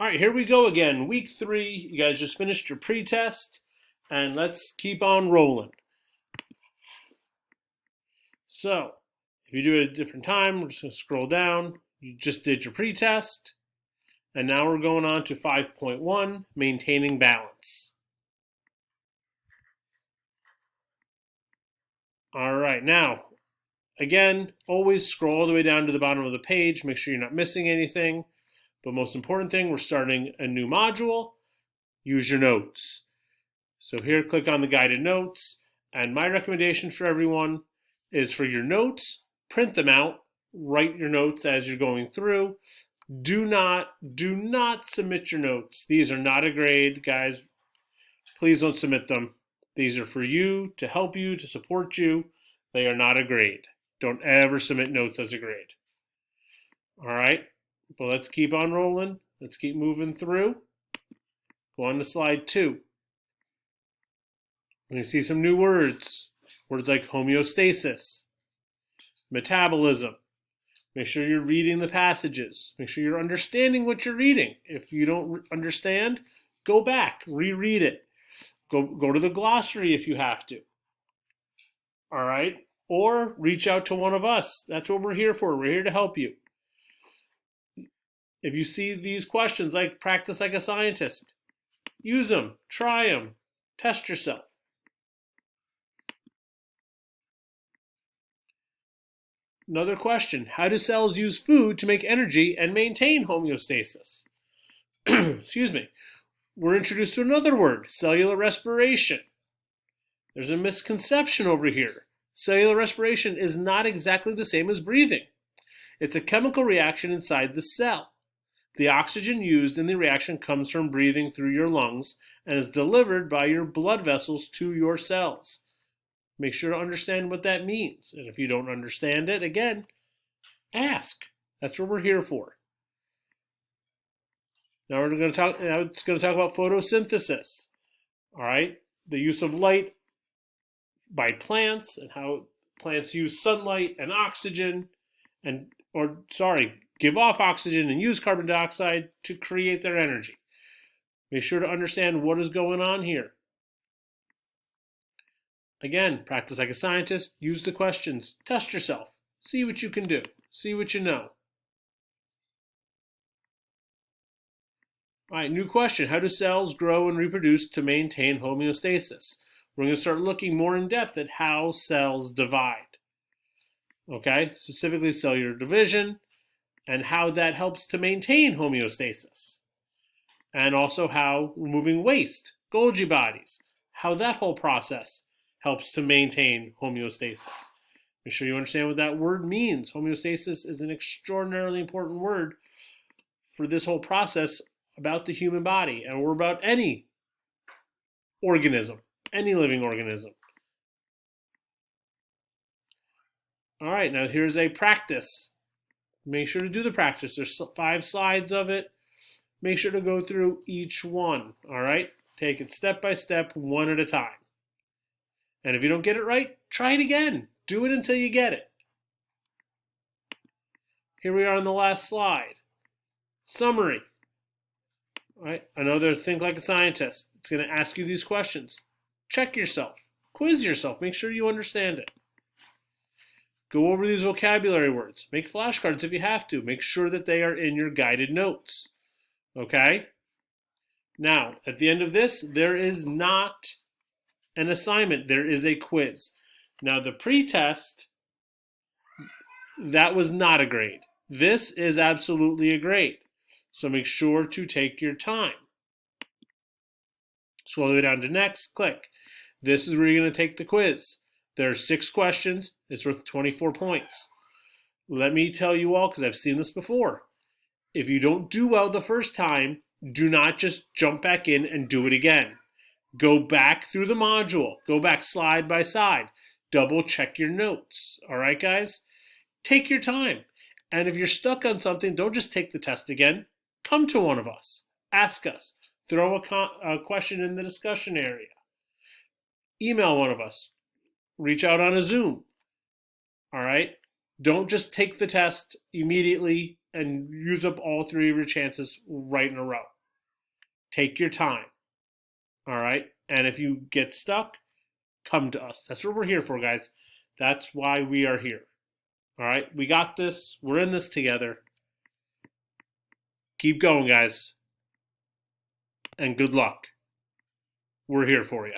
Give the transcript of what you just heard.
All right, here we go again. Week 3. You guys just finished your pre-test, and let's keep on rolling. So, if you do it at a different time, we're just going to scroll down. You just did your pre-test, and now we're going on to 5.1, maintaining balance. All right, now, again, always scroll all the way down to the bottom of the page. Make sure you're not missing anything. But most important thing, we're starting a new module. Use your notes. So here, click on the guided notes. And my recommendation for everyone is for your notes, print them out, write your notes as you're going through. Do not submit your notes. These are not a grade, guys. Please don't submit them. These are for you, to help you, to support you. They are not a grade. Don't ever submit notes as a grade. All right, but let's keep on rolling. Let's keep moving through. Go on to slide 2. We're going to see some new words. Words like homeostasis, metabolism. Make sure you're reading the passages. Make sure you're understanding what you're reading. If you don't understand, go back, reread it. Go to the glossary if you have to. All right? Or reach out to one of us. That's what we're here for. We're here to help you. If you see these questions like practice like a scientist, use them, try them, test yourself. Another question, how do cells use food to make energy and maintain homeostasis? Excuse me. We're introduced to another word, cellular respiration. There's a misconception over here. Cellular respiration is not exactly the same as breathing. It's a chemical reaction inside the cell. The oxygen used in the reaction comes from breathing through your lungs and is delivered by your blood vessels to your cells. Make sure to understand what that means. And if you don't understand it, again, ask. That's what we're here for. Now it's going to talk about photosynthesis. All right, the use of light by plants and how plants use sunlight and oxygen give off oxygen and use carbon dioxide to create their energy. Make sure to understand what is going on here. Again, practice like a scientist, use the questions, test yourself, see what you can do, see what you know. All right, new question. How do cells grow and reproduce to maintain homeostasis? We're going to start looking more in depth at how cells divide. Okay, specifically cellular division and how that helps to maintain homeostasis. And also how removing waste, Golgi bodies, how that whole process helps to maintain homeostasis. Make sure you understand what that word means. Homeostasis is an extraordinarily important word for this whole process about the human body, or about any organism, any living organism. All right, now here's a practice. Make sure to do the practice. There's 5 slides of it. Make sure to go through each one, all right? Take it step by step, one at a time. And if you don't get it right, try it again. Do it until you get it. Here we are on the last slide. Summary. All right, another Think Like a Scientist. It's going to ask you these questions. Check yourself. Quiz yourself. Make sure you understand it. Go over these vocabulary words. Make flashcards if you have to. Make sure that they are in your guided notes. Okay? Now, at the end of this, there is not an assignment. There is a quiz. Now, the pre-test, that was not a grade. This is absolutely a grade. So make sure to take your time. Scroll all the way down to next, click. This is where you're going to take the quiz. There are 6 questions. It's worth 24 points. Let me tell you all, because I've seen this before. If you don't do well the first time, do not just jump back in and do it again. Go back through the module. Go back slide by side. Double check your notes. All right, guys? Take your time. And if you're stuck on something, don't just take the test again. Come to one of us. Ask us. Throw a question in the discussion area. Email one of us. Reach out on a Zoom. All right? Don't just take the test immediately. and use up all 3 of your chances right in a row. Take your time. All right? And if you get stuck, come to us. That's what we're here for, guys. That's why we are here. All right? We got this. We're in this together. Keep going, guys. And good luck. We're here for you.